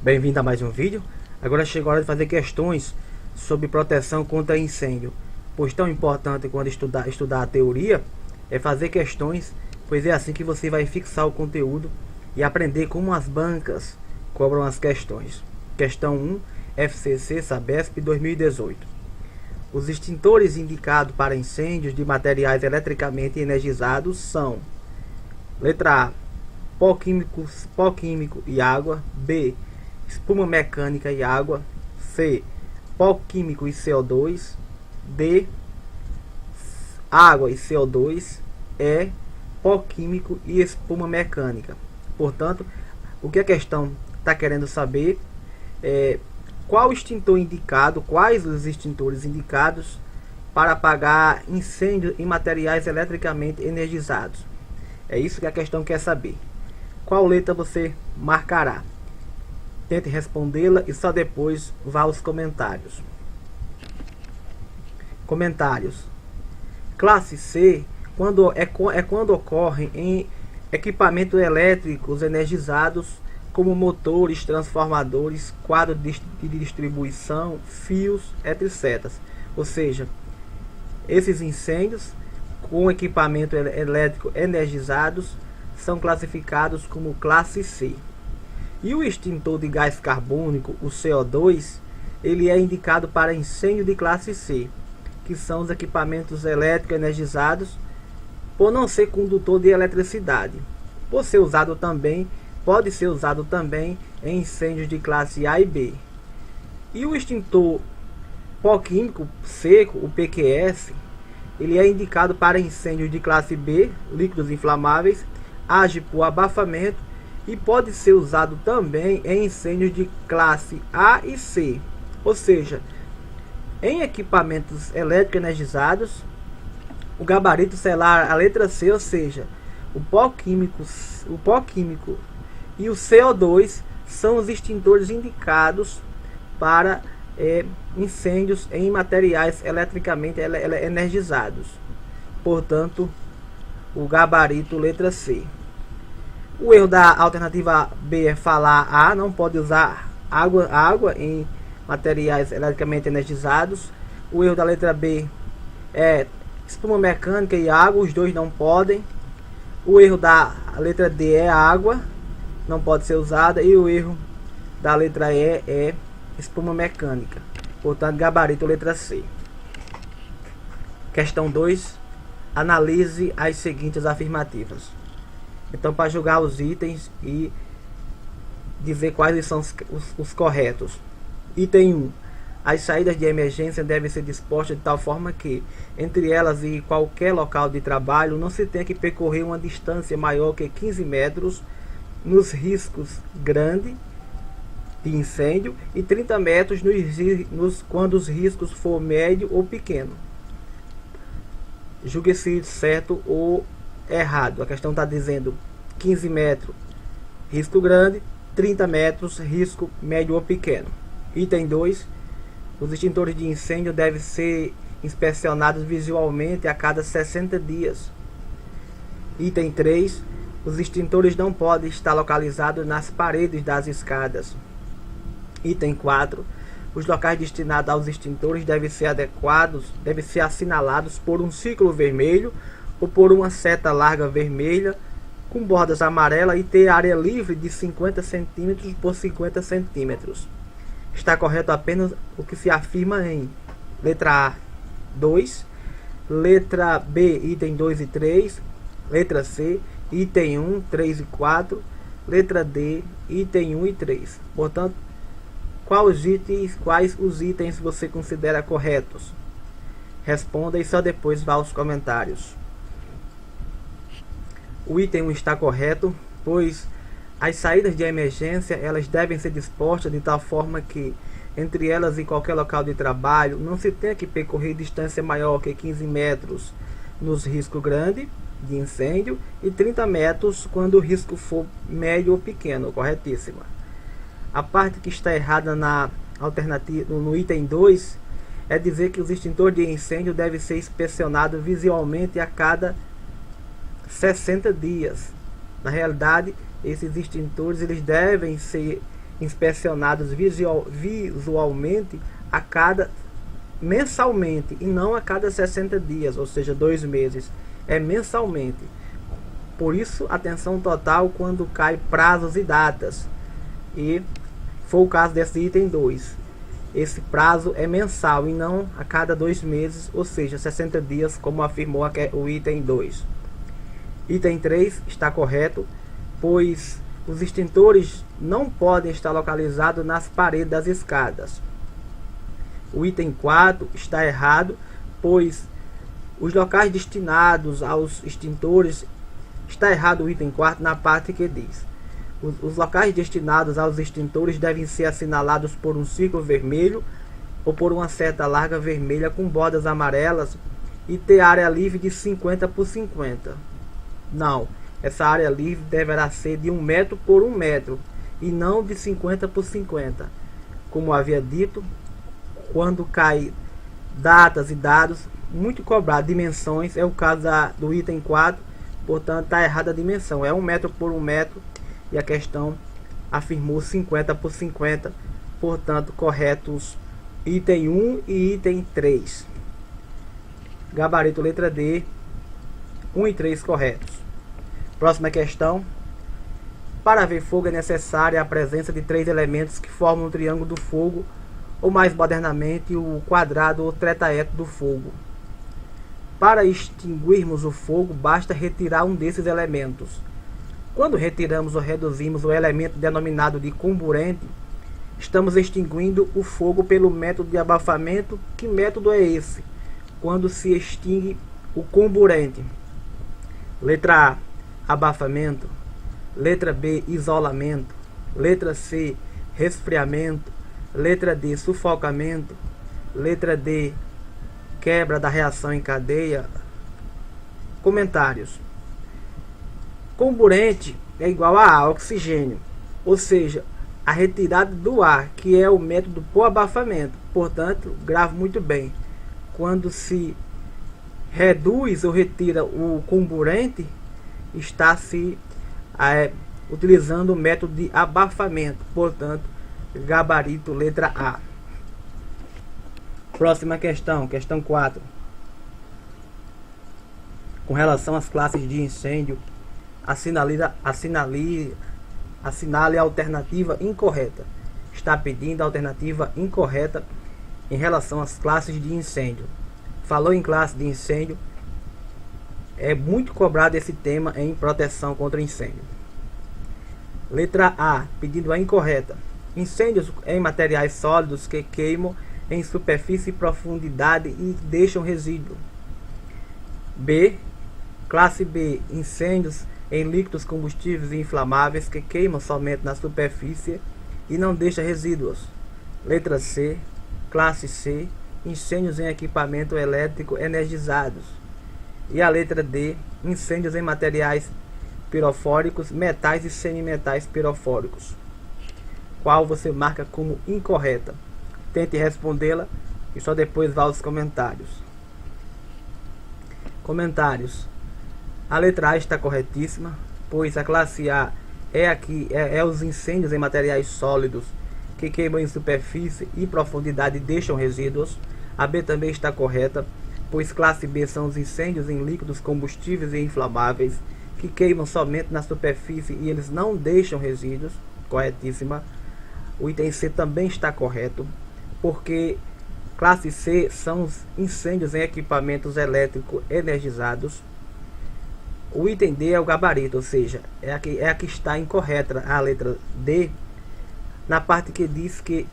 Bem-vindo a mais um vídeo. Agora chegou a hora de fazer questões sobre proteção contra incêndio. Pois tão importante quando estudar a teoria é fazer questões, pois é assim que você vai fixar o conteúdo e aprender como as bancas cobram as questões. Questão 1, FCC Sabesp 2018. Os extintores indicados para incêndios de materiais eletricamente energizados são: letra A, pó químico e água. B, espuma mecânica e água. C, pó químico e CO2. D, água e CO2. E, pó químico e espuma mecânica. Portanto, o que a questão está querendo saber é qual extintor indicado, quais os extintores indicados para apagar incêndio em materiais eletricamente energizados. É isso que a questão quer saber. Qual letra você marcará? Tente respondê-la e só depois vá aos comentários. Comentários. Classe C quando ocorrem em equipamentos elétricos energizados como motores, transformadores, quadros de distribuição, fios, etc. Ou seja, esses incêndios com equipamento elétrico energizados são classificados como classe C. E o extintor de gás carbônico, o CO2, ele é indicado para incêndio de classe C, que são os equipamentos elétricos energizados por não ser condutor de eletricidade. Pode ser usado também em incêndios de classe A e B. E o extintor pó químico seco, o PQS, ele é indicado para incêndios de classe B, líquidos inflamáveis, age por abafamento e pode ser usado também em incêndios de classe A e C. Ou seja, em equipamentos elétricos energizados, o gabarito será a letra C, ou seja, o pó químico e o CO2 são os extintores indicados para incêndios em materiais eletricamente energizados. Portanto, o gabarito letra C. O erro da alternativa B é falar A, não pode usar água em materiais eletricamente energizados. O erro da letra B é espuma mecânica e água, os dois não podem. O erro da letra D é água, não pode ser usada. E o erro da letra E é espuma mecânica. Portanto, gabarito letra C. Questão 2. Analise as seguintes afirmativas. Então, para julgar os itens e dizer quais são os corretos. Item 1. As saídas de emergência devem ser dispostas de tal forma que, entre elas e qualquer local de trabalho, não se tenha que percorrer uma distância maior que 15 metros nos riscos grandes de incêndio e 30 metros quando os riscos for médio ou pequeno. Julgue-se certo ou errado. A questão está dizendo 15 metros, risco grande, 30 metros, risco médio ou pequeno. Item 2. Os extintores de incêndio devem ser inspecionados visualmente a cada 60 dias. Item 3. Os extintores não podem estar localizados nas paredes das escadas. Item 4. Os locais destinados aos extintores devem ser assinalados por um círculo vermelho ou por uma seta larga vermelha com bordas amarelas e ter área livre de 50 cm por 50 cm. Está correto apenas o que se afirma em letra A, 2, letra B, item 2 e 3, letra C, item 1, 3 e 4, letra D, item 1 e 3. Portanto, quais os itens você considera corretos? Responda e só depois vá aos comentários. O item 1 está correto, pois as saídas de emergência elas devem ser dispostas de tal forma que, entre elas e qualquer local de trabalho, não se tenha que percorrer distância maior que 15 metros nos riscos grandes de incêndio e 30 metros quando o risco for médio ou pequeno. Corretíssima. A parte que está errada na alternativa, no item 2, é dizer que os extintores de incêndio devem ser inspecionados visualmente a cada 60 dias. Na realidade, esses extintores eles devem ser inspecionados visualmente mensalmente e não a cada 60 dias, ou seja, 2 meses. É mensalmente. Por isso, atenção total quando cai prazos e datas. E foi o caso desse item 2. Esse prazo é mensal e não a cada 2 meses, ou seja, 60 dias, como afirmou o item 2. Item 3 está correto, pois os extintores não podem estar localizados nas paredes das escadas. O item 4 está errado, pois os locais destinados aos extintores, está errado o item 4 na parte que diz: os locais destinados aos extintores devem ser assinalados por um círculo vermelho ou por uma seta larga vermelha com bordas amarelas e ter área livre de 50 por 50. Não, essa área livre deverá ser de 1 metro por 1 metro e não de 50 por 50. Como havia dito, quando cai datas e dados, muito cobrado dimensões, é o caso do item 4, portanto está errada a dimensão, é 1 metro por 1 metro e a questão afirmou 50 por 50, portanto corretos item 1 e item 3. Gabarito letra D, 1 e 3 corretos. Próxima questão. Para haver fogo é necessária a presença de 3 elementos que formam um triângulo do fogo, ou mais modernamente o quadrado ou tretaedro do fogo. Para extinguirmos o fogo, basta retirar um desses elementos. Quando retiramos ou reduzimos o elemento denominado de comburente, estamos extinguindo o fogo pelo método de abafamento. Que método é esse? Quando se extingue o comburente. Letra A, abafamento. Letra B, isolamento. Letra C, resfriamento. Letra D, sufocamento. Letra D, quebra da reação em cadeia. Comentários. Comburente é igual a oxigênio, ou seja, a retirada do ar, que é o método por abafamento. Portanto, grave muito bem. Quando se reduz ou retira o comburente, está se utilizando o método de abafamento. Portanto, gabarito letra A. Próxima questão, questão 4. Com relação às classes de incêndio, assinale a alternativa incorreta. Está pedindo a alternativa incorreta em relação às classes de incêndio. Falou em classe de incêndio, é muito cobrado esse tema em proteção contra incêndio. Letra A, pedindo a incorreta. Incêndios em materiais sólidos que queimam em superfície e profundidade e deixam resíduo. B, classe B, incêndios em líquidos combustíveis e inflamáveis que queimam somente na superfície e não deixam resíduos. Letra C, classe C, incêndios em equipamento elétrico energizados. E a letra D, incêndios em materiais pirofóricos, metais e semimetais pirofóricos. Qual você marca como incorreta? Tente respondê-la e só depois vá aos comentários. Comentários. A letra A está corretíssima, pois a classe A é os incêndios em materiais sólidos que queimam em superfície e profundidade e deixam resíduos. A B também está correta, pois classe B são os incêndios em líquidos combustíveis e inflamáveis que queimam somente na superfície e eles não deixam resíduos. Corretíssima. O item C também está correto, porque classe C são os incêndios em equipamentos elétricos energizados. O item D é o gabarito, ou seja, é a que está incorreta, a letra D, na parte que diz que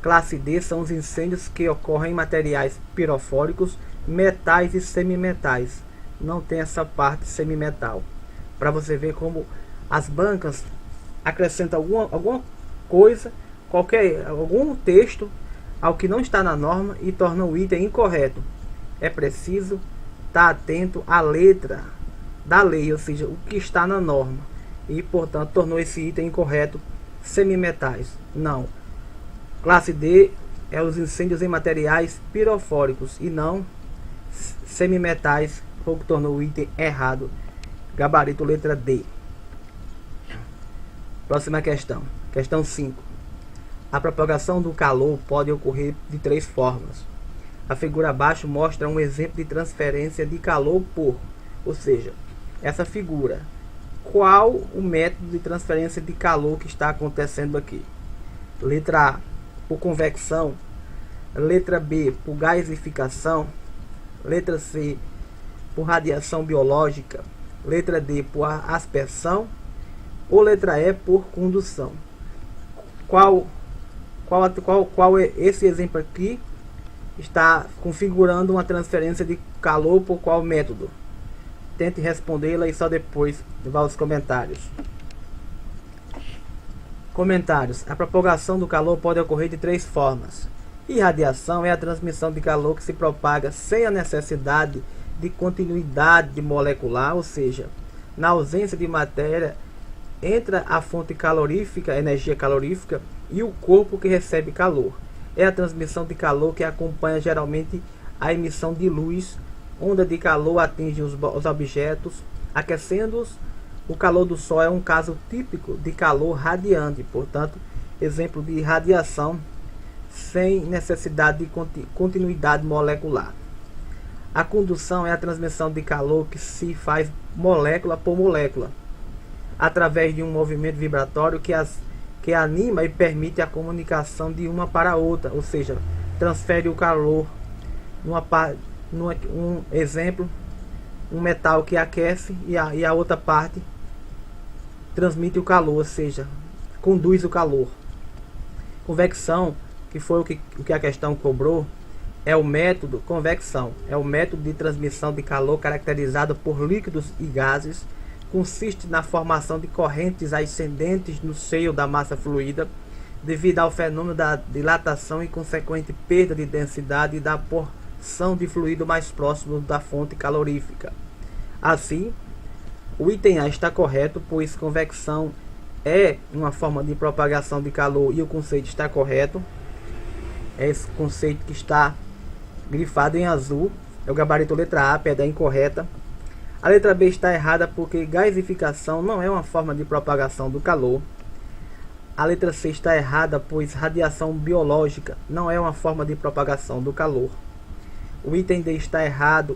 classe D são os incêndios que ocorrem em materiais pirofóricos, metais e semimetais. Não tem essa parte semimetal. Para você ver como as bancas acrescentam alguma coisa, algum texto ao que não está na norma e tornam o item incorreto. É preciso estar atento à letra da lei, ou seja, o que está na norma, e portanto tornou esse item incorreto. Semimetais, não. Classe D é os incêndios em materiais pirofóricos e não semimetais, o que tornou o item errado. Gabarito letra D. Próxima questão. Questão 5. A propagação do calor pode ocorrer de 3 formas. A figura abaixo mostra um exemplo de transferência de calor por, ou seja, essa figura. Qual o método de transferência de calor que está acontecendo aqui? Letra A, por convecção. Letra B, por gasificação. Letra C, por radiação biológica. Letra D, por aspersão. Ou letra E, por condução. Qual é esse exemplo aqui? Está configurando uma transferência de calor por qual método? Tente respondê-la e só depois vá aos comentários. Comentários. A propagação do calor pode ocorrer de 3 formas. Irradiação é a transmissão de calor que se propaga sem a necessidade de continuidade molecular, ou seja, na ausência de matéria, entra a fonte calorífica, energia calorífica, e o corpo que recebe calor. É a transmissão de calor que acompanha geralmente a emissão de luz. Onda de calor atinge os objetos, aquecendo-os. O calor do Sol é um caso típico de calor radiante, portanto, exemplo de radiação sem necessidade de continuidade molecular. A condução é a transmissão de calor que se faz molécula por molécula, através de um movimento vibratório que anima e permite a comunicação de uma para a outra, ou seja, transfere o calor um exemplo, um metal que aquece e a outra parte transmite o calor, ou seja, conduz o calor. Convecção, que foi o que a questão cobrou, é o método convecção, é o método de transmissão de calor caracterizado por líquidos e gases. Consiste na formação de correntes ascendentes no seio da massa fluida, devido ao fenômeno da dilatação e consequente perda de densidade e da porção de fluido mais próximo da fonte calorífica. Assim, o item A está correto, pois convecção é uma forma de propagação de calor e o conceito está correto. É esse conceito que está grifado em azul, é o gabarito letra A, pedra incorreta. A letra B está errada porque gasificação não é uma forma de propagação do calor. A letra C está errada, pois radiação biológica não é uma forma de propagação do calor. O item D está errado.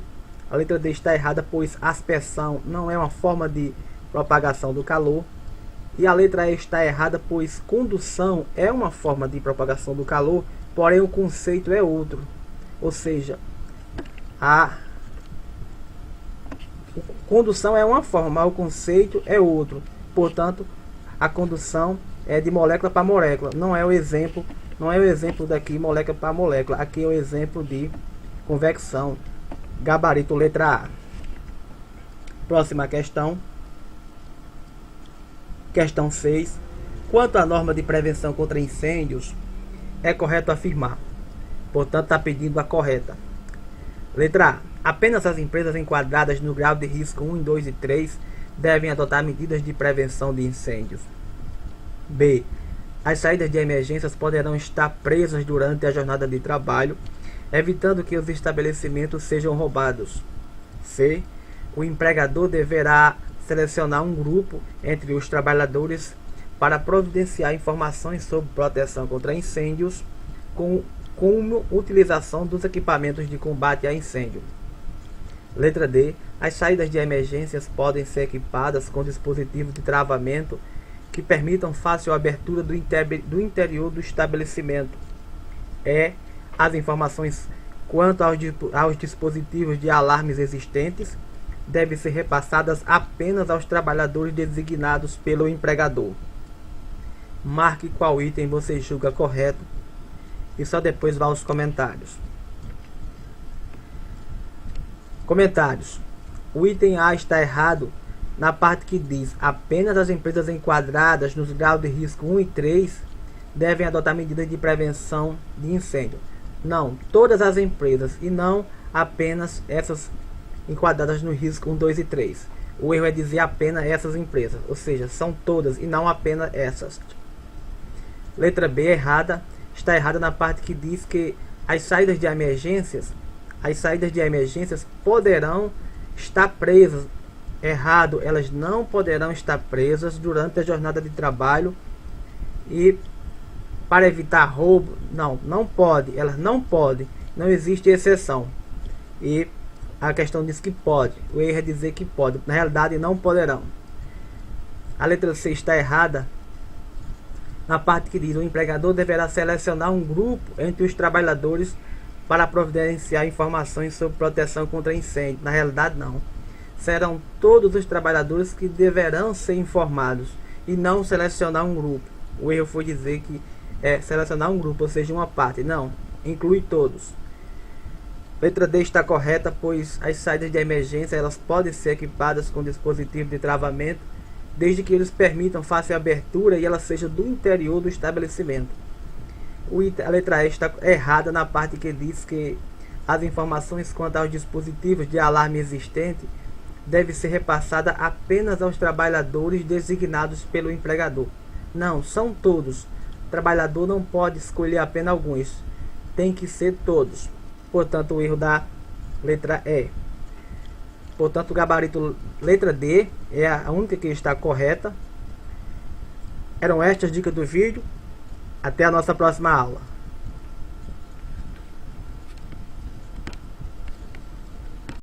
A letra D está errada, pois aspersão não é uma forma de propagação do calor. E a letra E está errada, pois condução é uma forma de propagação do calor, porém o conceito é outro. Ou seja, a condução é uma forma, mas o conceito é outro. Portanto, a condução é de molécula para molécula. Não é o exemplo daqui, molécula para molécula. Aqui é o exemplo de convecção. Gabarito letra A. Próxima questão. Questão 6. Quanto à norma de prevenção contra incêndios, é correto afirmar. Portanto, está pedindo a correta. Letra A. Apenas as empresas enquadradas no grau de risco 1, 2 e 3 devem adotar medidas de prevenção de incêndios. B. As saídas de emergências poderão estar presas durante a jornada de trabalho, evitando que os estabelecimentos sejam roubados. C. O empregador deverá selecionar um grupo entre os trabalhadores para providenciar informações sobre proteção contra incêndios, como utilização dos equipamentos de combate a incêndio. Letra D. As saídas de emergências podem ser equipadas com dispositivos de travamento que permitam fácil abertura do interior do estabelecimento. E. As informações quanto aos dispositivos de alarmes existentes devem ser repassadas apenas aos trabalhadores designados pelo empregador. Marque qual item você julga correto e só depois vá aos comentários. Comentários. O item A está errado na parte que diz apenas as empresas enquadradas nos graus de risco 1 e 3 devem adotar medidas de prevenção de incêndio. Não, todas as empresas e não apenas essas enquadradas no risco 1, 2 e 3. O erro é dizer apenas essas empresas, ou seja, são todas e não apenas essas. Letra B errada, está errada na parte que diz que as saídas de emergências poderão estar presas. Errado, elas não poderão estar presas durante a jornada de trabalho E para evitar roubo, não pode, elas não podem, não existe exceção. E a questão diz que pode, o erro é dizer que pode, na realidade não poderão. A letra C está errada na parte que diz: o empregador deverá selecionar um grupo entre os trabalhadores para providenciar informações sobre proteção contra incêndio. Na realidade não, serão todos os trabalhadores que deverão ser informados e não selecionar um grupo. O erro foi dizer que é selecionar um grupo, ou seja, uma parte. Não, inclui todos. Letra D está correta, pois as saídas de emergência elas podem ser equipadas com dispositivo de travamento, desde que eles permitam fácil abertura e ela seja do interior do estabelecimento. A letra E está errada na parte que diz que as informações quanto aos dispositivos de alarme existente devem ser repassadas apenas aos trabalhadores designados pelo empregador. Não, são todos. O trabalhador não pode escolher apenas alguns, tem que ser todos. Portanto, o erro da letra E. Portanto, o gabarito letra D é a única que está correta. Eram estas dicas do vídeo. Até a nossa próxima aula.